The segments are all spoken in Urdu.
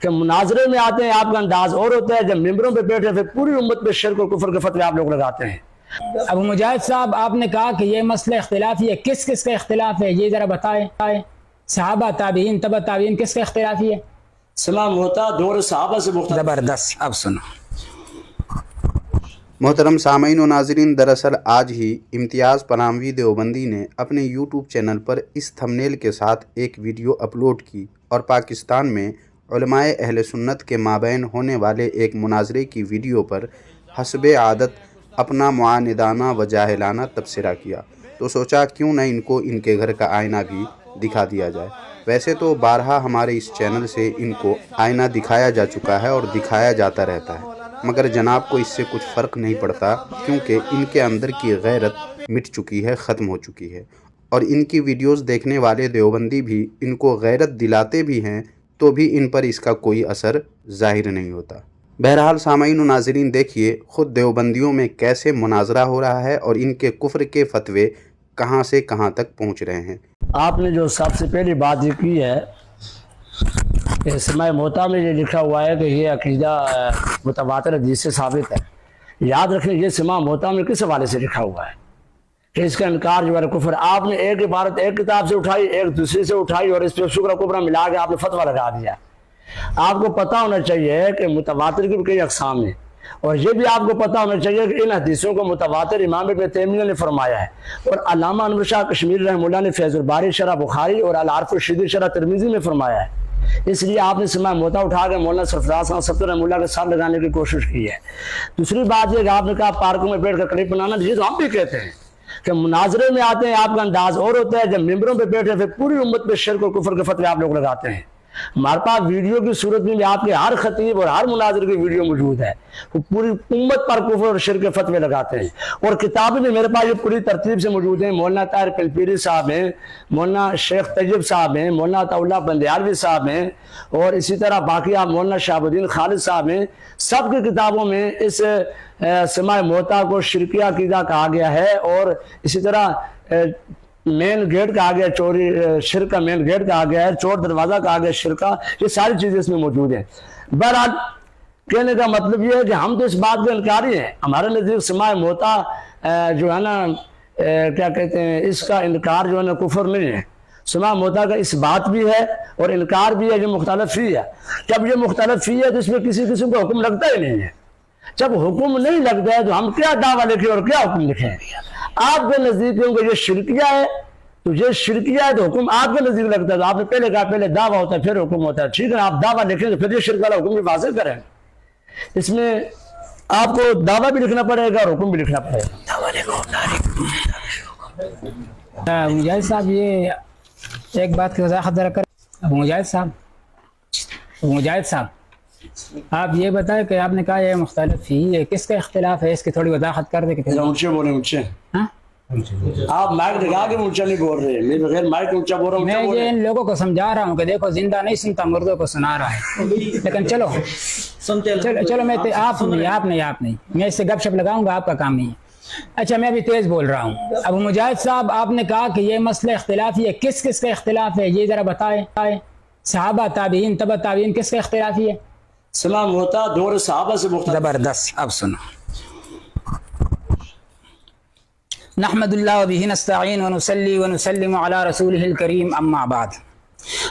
کہ مناظرے میں آتے ہیں آپ کا انداز اور ہوتا ہے، جب ممبروں پہ بیٹھے پھر پوری امت پہ شرک اور کفر کے فتوے آپ لوگ لگاتے ہیں۔ ابو مجاہد صاحب، آپ نے کہا کہ یہ مسئلہ اختلافی ہے، کس کس کا اختلاف ہے یہ ذرا بتائیں۔ صحابہ، تابعین، تبع تابعین، کس کا اختلافی ہے؟ سما ہوتا دور صحابہ سے مختلف۔ زبردست، اب سنو۔ محترم سامعین و ناظرین، دراصل آج ہی امتیاز پناہوی دیوبندی نے اپنے یوٹیوب چینل پر اس تھمبنیل کے ساتھ ایک ویڈیو اپلوڈ کی اور پاکستان میں علماء اہل سنت کے مابین ہونے والے ایک مناظرے کی ویڈیو پر حسب عادت اپنا معاندانہ و جاہلانہ تبصرہ کیا، تو سوچا کیوں نہ ان کو ان کے گھر کا آئینہ بھی دکھا دیا جائے۔ ویسے تو بارہا ہمارے اس چینل سے ان کو آئینہ دکھایا جا چکا ہے اور دکھایا جاتا رہتا ہے، مگر جناب کو اس سے کچھ فرق نہیں پڑتا، کیونکہ ان کے اندر کی غیرت مٹ چکی ہے، ختم ہو چکی ہے، اور ان کی ویڈیوز دیکھنے والے دیوبندی بھی ان کو غیرت دلاتے بھی ہیں تو بھی ان پر اس کا کوئی اثر ظاہر نہیں ہوتا۔ بہرحال سامعین و ناظرین، دیکھیے خود دیوبندیوں میں کیسے مناظرہ ہو رہا ہے اور ان کے کفر کے فتوے کہاں سے کہاں تک پہنچ رہے ہیں۔ آپ نے جو سب سے پہلی بات یہ کی ہے کہ سماع موتا میں یہ لکھا ہوا ہے کہ یہ عقیدہ متواتر حدیث سے ثابت ہے۔ یاد رکھیں یہ سماع موتا میں کس حوالے سے لکھا ہوا ہے کہ اس کا انکار جو ہے کفر۔ آپ نے ایک عبارت ایک کتاب سے اٹھائی، ایک دوسری سے اٹھائی اور اس پہ شکر کفر ملا کے آپ نے فتویٰ لگا دیا۔ آپ کو پتہ ہونا چاہیے کہ متواتر کی بھی کئی اقسام ہیں، اور یہ بھی آپ کو پتہ ہونا چاہیے کہ ان حدیثوں کو متواتر امام ابن تیمیہ نے فرمایا ہے، اور علامہ انور شاہ کشمیری رحمہ اللہ نے فیض الباری شرح بخاری اور العارف الشدید شرح ترمذی میں فرمایا ہے۔ اس لیے آپ نے سماع موتا اٹھا کے مولانا سرفراز خان صفدر رحمہ اللہ کے ساتھ لگانے کی کوشش کی ہے۔ دوسری بات یہ کہ آپ نے کہا پارکوں میں بیٹھ کر کلپ بنانا، یہ تو ہم بھی کہتے ہیں کہ مناظرے میں آتے ہیں آپ کا انداز اور ہوتا ہے، جب ممبروں پہ بیٹھے پھر پوری امت پہ شرک اور کفر کے فتوے آپ لوگ لگاتے ہیں۔ ہمارے پاس ویڈیو کی صورت میں بھی آپ کے ہر خطیب اور ہر مناظر کی ویڈیو موجود ہے، وہ پوری امت پر کفر اور شرک کے فتوے لگاتے ہیں، اور کتابیں بھی میرے پاس یہ پوری ترتیب سے موجود ہیں۔ مولانا طاہر پلپیری صاحب ہیں، مولانا شیخ طیب صاحب ہیں، مولانا عطا اللہ بندیالوی صاحب ہیں، اور اسی طرح باقی آپ مولانا شہاب الدین خالد صاحب ہیں۔ سب کی کتابوں میں اس سماع موتا کو شرکیہ عقیدہ کہا گیا ہے، اور اسی طرح مین گیٹ کہا گیا چوری، شرک کا مین گیٹ کہا گیا ہے، چور دروازہ کہا گیا شرک کا، یہ ساری چیزیں اس میں موجود ہیں۔ بہرحال کہنے کا مطلب یہ ہے کہ ہم تو اس بات کے انکاری ہیں، ہمارے نزدیک سماع موتا جو ہے نا کیا کہتے ہیں، اس کا انکار جو ہے نا کفر نہیں ہے۔ سماع موتا کا اس بات بھی ہے اور انکار بھی ہے، جو مختلف فی ہے۔ جب یہ مختلف فی ہے تو اس میں کسی قسم کا حکم لگتا ہی نہیں ہے۔ جب حکم نہیں لگتا ہے تو ہم کیا دعویٰ لکھیں اور کیا حکم لکھیں؟ آپ کے نزدیک کیونکہ یہ شرکیہ ہے، تو یہ شرکیہ ہے تو حکم آپ کے نزدیک لگتا ہے، تو آپ نے پہلے کہا پہلے دعویٰ ہوتا ہے پھر حکم ہوتا ہے۔ ٹھیک ہے، آپ دعویٰ لکھیں تو پھر یہ شرک والا حکم بھی واضح کریں۔ اس میں آپ کو دعویٰ بھی لکھنا پڑے گا اور حکم بھی لکھنا پڑے گا۔ ابو مجاہد صاحب، یہ ایک بات کی وضاحت ذرا کر۔ ابو مجاہد صاحب آپ یہ بتائیں کہ آپ نے کہا یہ مختلف ہی ہے، کس کا اختلاف ہے، اس کی تھوڑی وضاحت کر دیں۔ اونچے بولیں، اونچے آپ مائک لگا کے اونچا نہیں بول رہے، میں بغیر مائک اونچا بول رہا ہوں۔ میں یہ ان لوگوں کو سمجھا رہا ہوں کہ دیکھو زندہ نہیں سنتا، مردوں کو سنا رہا ہے، لیکن چلو میں آپ نہیں، میں اس سے گپ شپ لگاؤں گا، آپ کا کام نہیں ہے۔ اچھا، میں ابھی تیز بول رہا ہوں۔ ابو مجاہد صاحب، آپ نے کہا کہ یہ مسئلہ اختلافی ہے، کس کس کا اختلاف ہے یہ ذرا بتائیں۔ صحابہ، تابعین، تبع تابعین، کس کا اختلافی ہے؟ سماع موتا دور صحابہ سے مختلف۔ زبردست، اب سنو۔ نحمد اللہ وبہ نستعین ونصلی ونسلم علی رسولہ الکریم، اما بعد۔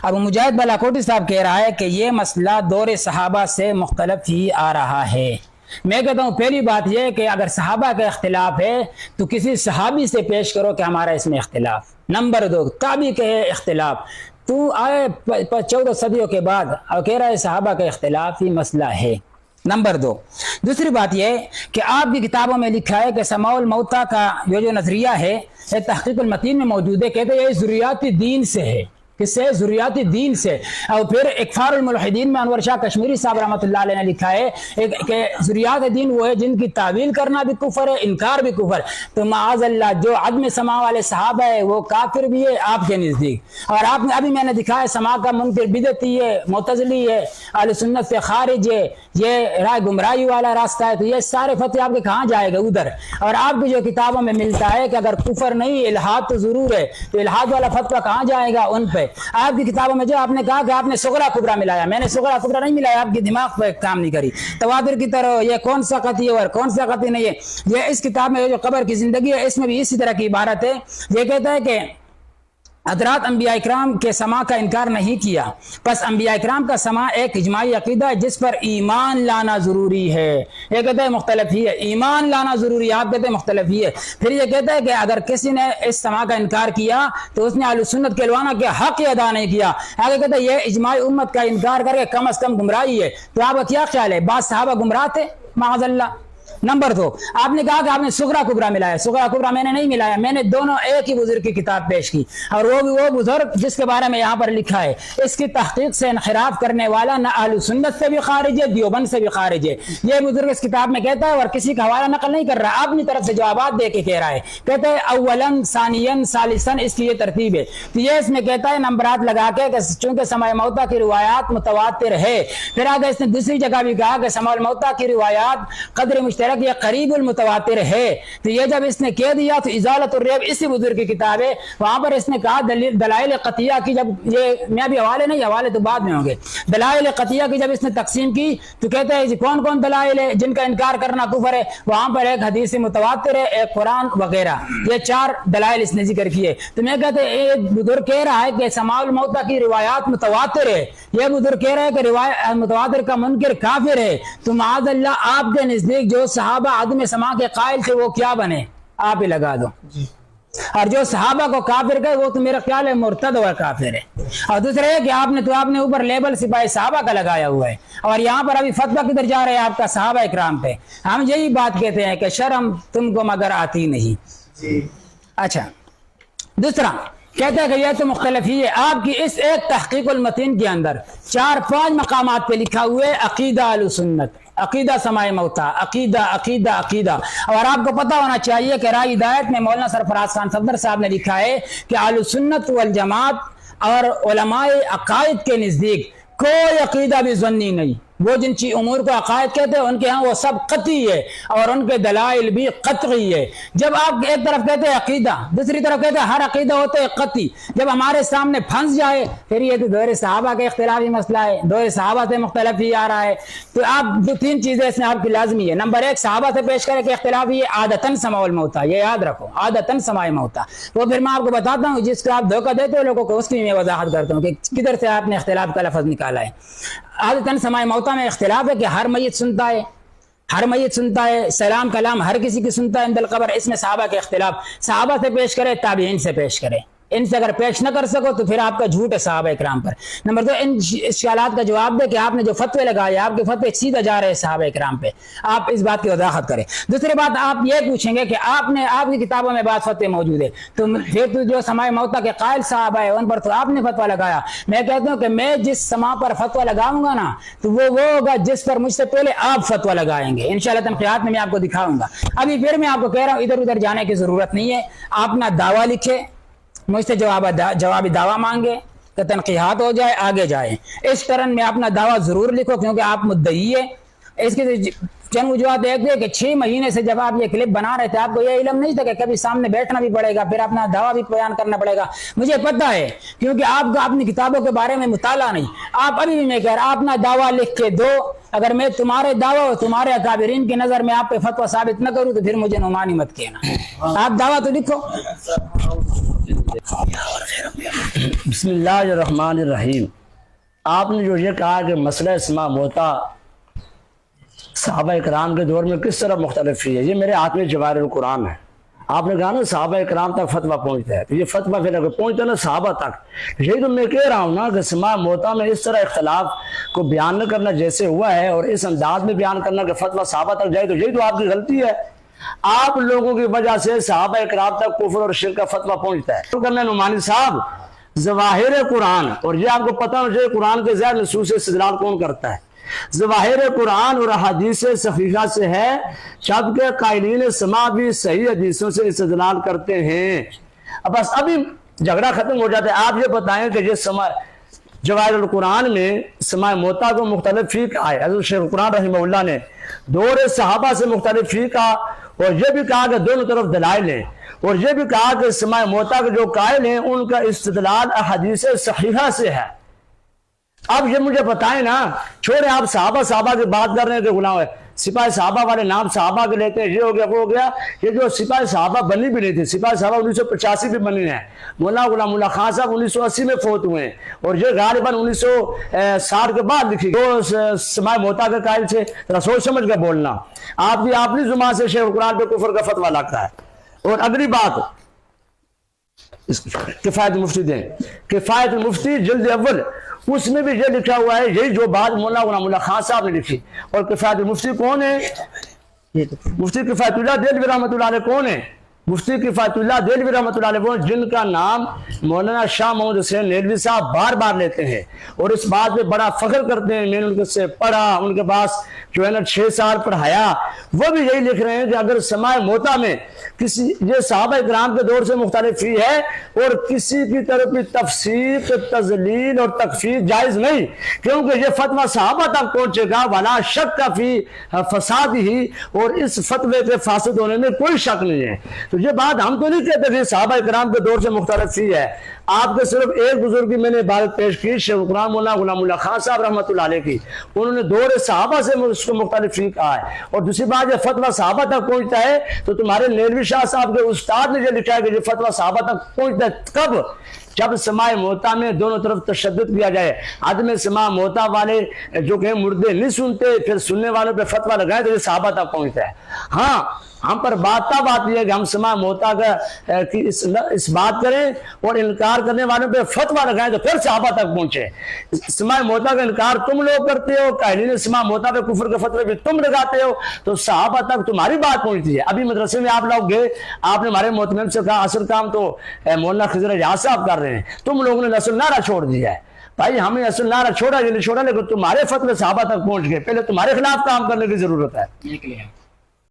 ابو مجاہد بالاکوٹی صاحب کہہ رہا ہے کہ یہ مسئلہ دور صحابہ سے مختلف ہی آ رہا ہے۔ میں کہتا ہوں پہلی بات یہ کہ اگر صحابہ کا اختلاف ہے تو کسی صحابی سے پیش کرو کہ ہمارا اس میں اختلاف۔ نمبر 2، تابعی کے اختلاف، تو آئے 14 صدیوں کے بعد اور کہہ رہا ہے صحابہ کا اختلاف ہی مسئلہ ہے۔ نمبر 2، دوسری بات یہ کہ آپ کی کتابوں میں لکھا ہے کہ سماع الموتا کا جو نظریہ ہے یہ تحقیق المتین میں موجود ہے، کہتے ہیں یہ ذریات دین سے ہے۔ کس سے؟ ذریات دین سے۔ اور پھر اکفار الملحدین میں انور شاہ کشمیری صاحب رحمۃ اللہ علیہ نے لکھا ہے کہ ذریات دین وہ ہے جن کی تعویل کرنا بھی کفر ہے، انکار بھی کفر۔ تو معاذ اللہ جو عدم سماع والے صحابہ ہے وہ کافر بھی ہے آپ کے نزدیک، اور آپ نے ابھی میں نے دکھایا سماع کا منکر بدعتی ہے، معتزلی ہے، اہل سنت سے خارج ہے، یہ رائے گمراہی والا راستہ ہے۔ تو یہ سارے فتوے آپ کے کہاں جائے گا؟ ادھر۔ اور آپ کی جو کتابوں میں ملتا ہے کہ اگر کفر نہیں الحاد تو ضرور ہے، تو الحاد والا فتویٰ کہاں جائے گا؟ ان پہ۔ آپ کی کتابوں میں جو آپ نے کہا کہ آپ نے صغرا کبرا ملایا، میں نے صغرا کبرا نہیں ملایا، آپ کی دماغ پہ کام نہیں کری۔ تواتر کی طرح یہ کون سا قطعی ہے اور کون سا قطعی نہیں ہے، یہ اس کتاب میں جو قبر کی زندگی ہے اس میں بھی اسی طرح کی عبارت ہے۔ یہ کہتا ہے کہ حضرات انبیاء اکرام کے سما کا انکار نہیں کیا، پس انبیاء اکرام کا سما ایک اجماعی عقیدہ ہے جس پر ایمان لانا ضروری ہے۔ یہ کہتے ہیں مختلف ہی ہے، ایمان لانا ضروری ہے، آپ کہتے ہیں مختلف ہی ہے۔ پھر یہ کہتا ہے کہ اگر کسی نے اس سما کا انکار کیا تو اس نے اہل سنت کے علماء کے حق ہی ادا نہیں کیا۔ آگے کہتا ہے یہ اجماعی امت کا انکار کر کے کم از کم گمراہی ہے۔ تو آپ کا کیا خیال ہے، بعض صحابہ گمراہ تھے معاذ اللہ؟ نمبر 2، آپ نے کہا کہ آپ نے صغرا کبرا ملایا، صغرا کبرا میں نے نہیں ملایا، میں نے دونوں ایک ہی بزرگ کی کتاب پیش کی، اور وہ بھی وہ بزرگ جس کے بارے میں یہاں پر لکھا ہے اس کی تحقیق سے انحراف کرنے والا نہ اہل سنت سے بھی خارج ہے، دیوبند سے بھی خارج ہے۔ یہ بزرگ اس کتاب میں کہتا ہے اور کسی کا حوالہ نقل نہیں کر رہا، اپنی طرف سے جوابات دے کے کہہ رہا ہے۔ کہتا ہے اولن ثانین ثالثن، اس کی یہ ترتیب ہے۔ تو یہ اس میں کہتا ہے نمبرات لگا کے کہ چونکہ سماع موتا کی روایات متواتر ہے۔ پھر آگے اس نے دوسری جگہ بھی کہا کہ سماع موتا کی روایات قدر مشترک یہ قریب متواتر ہے۔ تو یہ جب اس نے کہہ دیا تو ازالت الریب اسی بزرگ کی کتاب ہے، وہاں پر اس نے کہا دلائل قطعیہ کی، جب یہ میں بھی حوالے نہیں، حوالے تو بعد میں ہوں گے، دلائل قطعیہ کی جب اس نے تقسیم کی تو کہتے ہیں کون کون دلائل ہے جن کا انکار کرنا کفر ہے، وہاں پر ایک حدیث متواتر ہے، ایک قرآن وغیرہ، یہ 4 دلائل اس نے ذکر کیے۔ تو میں کہتے ہیں ایک بزرگ کہہ رہا ہے کہ سماع الموتیٰ کی روایات متواتر ہے، یہ بزرگ کہہ رہا ہے کہ روایت متواتر کا منکر کافر ہے۔ تو معاذ اللہ آپ کے نزدیک جو صحابہ عدم سماع کے قائل تھے وہ کیا بنے، آپ ہی لگا دو۔ اور جو صحابہ کو کافر کہے وہ تو میرا خیال ہے مرتد اور کافر ہے۔ اور دوسرا ہے کہ آپ نے اوپر لیبل سپاہی صحابہ کا لگایا ہوا ہے، اور یہاں پر ابھی فتویٰ کدھر جا رہے ہیں آپ کا صحابہ اکرام پہ۔ ہم یہی بات کہتے ہیں کہ شرم تم کو مگر آتی نہیں۔ اچھا، دوسرا کہتا ہے کہ یہ تو مختلف ہی ہے۔ آپ کی اس ایک تحقیق المتین کے اندر 4-5 مقامات پہ لکھا ہوا ہے عقیدہ اہل سنت، عقیدہ سماع موتیٰ، عقیدہ۔ اور آپ کو پتہ ہونا چاہیے کہ رائے ہدایت میں مولانا سرفراز خان صفدر صاحب نے لکھا ہے کہ اہل سنت والجماعت اور علماء عقائد کے نزدیک کوئی عقیدہ بھی ظنی نہیں، وہ جن چیز امور کو عقائد کہتے ہیں ان کے ہاں وہ سب قطعی ہے اور ان کے دلائل بھی قطعی ہے۔ جب آپ ایک طرف کہتے ہیں عقیدہ، دوسری طرف کہتے ہیں ہر عقیدہ ہوتا ہے قطعی، جب ہمارے سامنے پھنس جائے پھر یہ تو دور صحابہ کا اختلافی مسئلہ ہے، دور صحابہ سے مختلف ہی آ رہا ہے۔ تو آپ 2-3 چیزیں اس میں آپ کی لازمی ہے۔ نمبر 1 صحابہ سے پیش کرے کہ اختلافی ہے عادتاً سماع الموتیٰ، یہ یاد رکھو، عادتاً سماع موتیٰ۔ وہ پھر میں آپ کو بتاتا ہوں جس کو آپ دھوکہ دیتے ہو لوگوں کو، اس کی میں وضاحت کرتا ہوں کہ کدھر سے آپ نے اختلاف کا لفظ نکالا ہے۔ عادتاً سماع موتیٰ میں اختلاف ہے کہ ہر میت سنتا ہے، سلام کلام ہر کسی کی سنتا ہے عند القبر، اس میں صحابہ کے اختلاف، صحابہ سے پیش کرے تابعین سے پیش کرے، ان سے اگر پیش نہ کر سکو تو پھر آپ کا جھوٹ ہے صحابہ اکرام پر۔ نمبر 2 ان اشکالات کا جواب دے کہ آپ نے جو فتوے لگائے آپ کے فتوے سیدھا جا رہے ہیں صحابہ اکرام پہ، آپ اس بات کی وضاحت کریں۔ دوسری بات آپ یہ پوچھیں گے کہ آپ کی کتابوں میں بعض فتوے موجود ہے، تو پھر تو جو سماع موتیٰ کے قائل صحابہ ہے ان پر تو آپ نے فتویٰ لگایا۔ میں کہتا ہوں کہ میں جس سماع پر فتویٰ لگاؤں گا نا تو وہ ہوگا جس پر مجھ سے پہلے آپ فتویٰ لگائیں گے، انشاءاللہ تنقیحات میں آپ کو دکھاؤں گا۔ ابھی پھر میں آپ کو کہہ رہا ہوں ادھر ادھر جانے کی ضرورت نہیں ہے، آپ اپنا دعویٰ لکھے، مجھ سے جوابی دعویٰ مانگے کہ تنقیحات ہو جائے، آگے جائیں۔ اس ٹرن میں اپنا دعویٰ ضرور لکھو کیونکہ آپ مدعی ہے۔ اس کی چند وجوہات ایک ہے کہ 6 مہینے سے جب آپ یہ کلپ بنا رہے تھے آپ کو یہ علم نہیں تھا کہ کبھی سامنے بیٹھنا بھی پڑے گا، پھر اپنا دعویٰ بھی بیان کرنا پڑے گا۔ مجھے پتہ ہے کیونکہ آپ کا اپنی کتابوں کے بارے میں مطالعہ نہیں۔ آپ ابھی بھی میں کہہ رہا اپنا دعویٰ لکھ کے دو، اگر میں تمہارے دعویٰ اور تمہارے اکابرین کی نظر میں آپ پہ فتویٰ ثابت نہ کروں تو پھر مجھے نعمانی مت کہنا، آپ دعویٰ تو لکھو۔ بسم اللہ الرحمن الرحیم۔ آپ نے جو یہ کہا کہ مسئلہ سماع موتیٰ صحابہ اکرام کے دور میں کس طرح مختلف ہے، یہ میرے ہاتھ میں جواہر القرآن ہے۔ آپ نے کہا نا صحابہ اکرام تک فتویٰ پہنچتا ہے، تو یہ فتویٰ پھر اگر پہنچتا ہے نا صحابہ تک، یہی تو میں کہہ رہا ہوں نا کہ سماع موتیٰ میں اس طرح اختلاف کو بیان نہ کرنا جیسے ہوا ہے اور اس انداز میں بیان کرنا کہ فتویٰ صحابہ تک جائے، تو یہی تو آپ کی غلطی ہے۔ آپ لوگوں کی وجہ سے صحابہ اکرام تک کفر اور شرک کا فتویٰ پہنچتا ہے۔ تو کرنا نعمانی صاحب ظواہر قرآن، اور یہ آپ کو پتہ ہونا چاہیے قرآن کے ظاہر نصوص سے استدلال کون کرتا ہے، ظواہر قرآن اور احادیث صحیحہ سے ہے، جبکہ قائلین سماع بھی صحیح حدیثوں سے استدلال کرتے ہیں۔ اب بس ابھی جھگڑا ختم ہو جاتا ہے۔ آپ یہ بتائیں کہ یہ سماع جواہر القرآن میں سماع موتیٰ کو مختلف فی کہا ہے، حضرت شیخ القرآن رحمہ اللہ نے دور صحابہ سے مختلف فی کہا، اور یہ بھی کہا کہ دونوں طرف دلائل ہیں، اور یہ بھی کہا کہ سماع موتا کے جو قائل ہیں ان کا استدلال احادیث صحیحہ سے ہے۔ اب یہ مجھے بتائیں نا، چھوڑے آپ صحابہ کی بات کر رہے ہیں کہ غلام ہے، سپاہی صحابہ والے نام صحابہ کے لیتے ہیں، یہ ہو گیا وہ ہو گیا۔ یہ جو سپاہی صحابہ بنی بھی نہیں تھی، سپاہی صحابہ 1985 میں بنی ہیں، مولانا غلام اللہ خان صاحب 1980 میں فوت ہوئے ہیں، اور یہ غالباً 1960 کے بعد لکھی جو سماع موتا کے قائل تھے۔ ذرا سوچ سمجھ کر بولنا، آپ کی اپنی زبان سے شیخ القرآن پہ کفر کا فتویٰ لگتا ہے۔ اور اگلی بات کفایت المفتی دیں، کفایت المفتی جلد اول، اس میں بھی یہ لکھا ہوا ہے، یہی جو بات مولانا غلام اللہ خان صاحب نے لکھی۔ اور کفایت المفتی کون ہے؟ مفتی کفایت اللہ دہلوی رحمۃ اللہ علیہ کون ہے؟ مفتی کفایت اللہ دہلوی رحمۃ اللہ علیہ جن کا نام مولانا شاہ محمود حسین نیلوی صاحب بار بار لیتے ہیں اور اس بات پہ بڑا فخر کرتے ہیں، میں نے ان سے پڑھا، ان کے پاس جو ہے نا 6 سال پڑھایا، وہ بھی یہی لکھ رہے ہیں کہ اگر سماع موتا میں کسی یہ صحابہ کرام کے دور سے مختلف ہی ہے اور کسی کی طرف کی تفسیق، تذلیل اور تکفیر جائز نہیں، کیونکہ یہ فتویٰ صحابہ تک پہنچے گا، ولا شک فی فساد ہی، اور اس فتوے کے فاسد ہونے میں کوئی شک نہیں ہے۔ تو یہ بات ہم تو نہیں کہتے کہ صحابہ کرام کے دور سے مختلف ہی ہے۔ آپ کے صرف ایک بزرگ کی میں نے عبارت پیش کی، شیخ القرآن مولانا غلام اللہ خان صاحب رحمۃ اللہ علیہ کی، انہوں نے دور صحابہ سے اس کو مختلف ہی کہا ہے۔ اور دوسری بات، یہ فتویٰ صحابہ تک پہنچتا ہے تو تمہارے نیلوی شاہ صاحب کے استاد نے یہ لکھا ہے کہ یہ فتویٰ صحابہ تک پہنچتا ہے کب؟ جب سماع موتا میں دونوں طرف تشدد کیا جائے، عدم سماع موتا والے جو کہ مردے نہیں سنتے پھر سننے والوں پہ فتویٰ لگائے تو یہ صحابہ تک پہنچتا ہے۔ ہاں، ہم پر بات یہ ہے کہ ہم سماع موتا کا اس بات کریں اور انکار کرنے والوں پہ فتویٰ لگائیں تو پھر صحابہ تک پہنچے۔ سماع موتا کا انکار تم لوگ کرتے ہو، قائلین سماع موتا پہ کفر کے فتوے بھی تم لگاتے ہو، تو صحابہ تک تمہاری بات پہنچتی ہے۔ ابھی مدرسے میں آپ لوگ گئے، آپ نے ہمارے محتمم سے کہا اصل کام تو مولانا خضر اجاز صاحب کر رہے ہیں، تم لوگوں نے اصل نعرہ چھوڑ دیا ہے۔ بھائی ہمیں اصل نعرہ چھوڑا یا نہیں چھوڑا، لیکن تمہارے فتوے صحابہ تک پہنچ گئے، پہلے تمہارے خلاف کام کرنے کی ضرورت ہے۔